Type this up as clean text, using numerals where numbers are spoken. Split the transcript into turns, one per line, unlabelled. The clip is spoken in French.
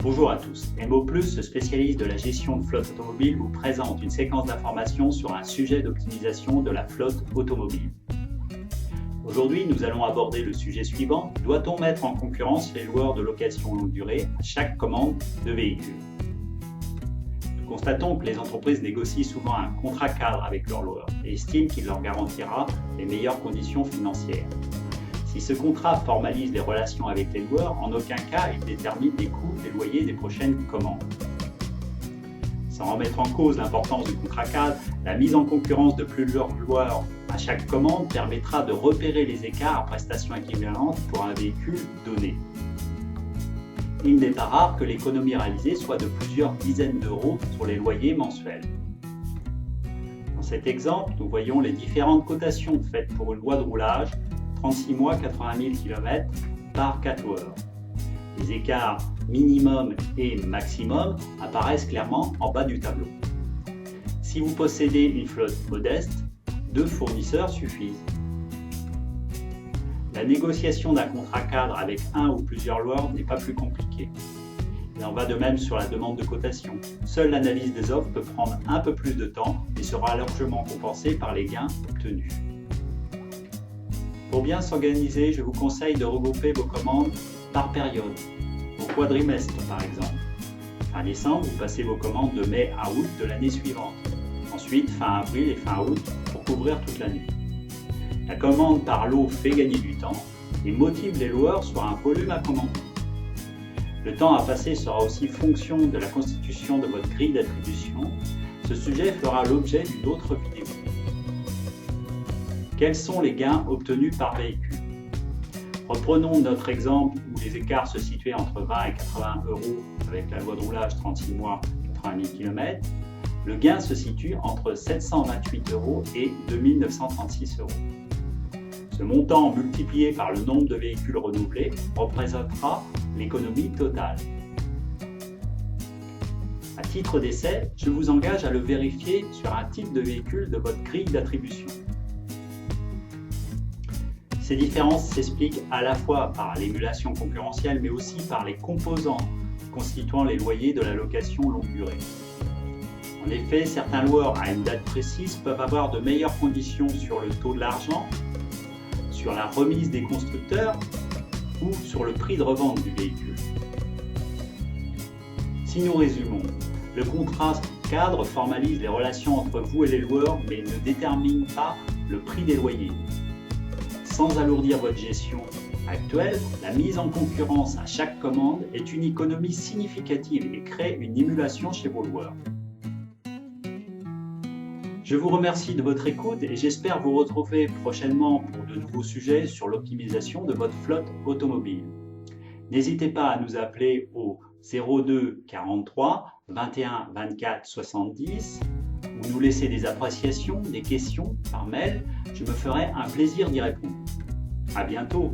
Bonjour à tous, MO+, spécialiste de la gestion de flotte automobile, vous présente une séquence d'informations sur un sujet d'optimisation de la flotte automobile. Aujourd'hui, nous allons aborder le sujet suivant. Doit-on mettre en concurrence les loueurs de location longue durée à chaque commande de véhicule? Nous constatons que les entreprises négocient souvent un contrat cadre avec leurs loueurs et estiment qu'il leur garantira les meilleures conditions financières. Si ce contrat formalise les relations avec les loueurs, en aucun cas il détermine les coûts des loyers des prochaines commandes. Sans remettre en cause l'importance du contrat cadre, la mise en concurrence de plusieurs loueurs à chaque commande permettra de repérer les écarts à prestations équivalentes pour un véhicule donné. Il n'est pas rare que l'économie réalisée soit de plusieurs dizaines d'euros sur les loyers mensuels. Dans cet exemple, nous voyons les différentes cotations faites pour une voie de roulage 36 mois, 80 000 km par 4 loueurs. Les écarts minimum et maximum apparaissent clairement en bas du tableau. Si vous possédez une flotte modeste, 2 fournisseurs suffisent. La négociation d'un contrat cadre avec un ou plusieurs loueurs n'est pas plus compliquée. Il en va de même sur la demande de cotation. Seule l'analyse des offres peut prendre un peu plus de temps et sera largement compensée par les gains obtenus. Pour bien s'organiser, je vous conseille de regrouper vos commandes par période, au quadrimestre par exemple. Fin décembre, vous passez vos commandes de mai à août de l'année suivante. Ensuite, fin avril et fin août pour couvrir toute l'année. La commande par lot fait gagner du temps et motive les loueurs sur un volume à commander. Le temps à passer sera aussi fonction de la constitution de votre grille d'attribution. Ce sujet fera l'objet d'une autre vidéo. Quels sont les gains obtenus par véhicule? Reprenons notre exemple où les écarts se situaient entre 20 et 80 euros avec la loi de roulage 36 mois, 80 000 km. Le gain se situe entre 728 euros et 2936 euros. Ce montant multiplié par le nombre de véhicules renouvelés représentera l'économie totale. À titre d'essai, je vous engage à le vérifier sur un type de véhicule de votre grille d'attribution. Ces différences s'expliquent à la fois par l'émulation concurrentielle mais aussi par les composants constituant les loyers de la location longue durée. En effet, certains loueurs à une date précise peuvent avoir de meilleures conditions sur le taux de l'argent, sur la remise des constructeurs ou sur le prix de revente du véhicule. Si nous résumons, le contrat cadre formalise les relations entre vous et les loueurs mais ne détermine pas le prix des loyers. Sans alourdir votre gestion actuelle, la mise en concurrence à chaque commande est une économie significative et crée une émulation chez vos loueurs. Je vous remercie de votre écoute et j'espère vous retrouver prochainement pour de nouveaux sujets sur l'optimisation de votre flotte automobile. N'hésitez pas à nous appeler au 02 43 21 24 70 ou nous laisser des appréciations, des questions par mail. Je me ferai un plaisir d'y répondre. À bientôt!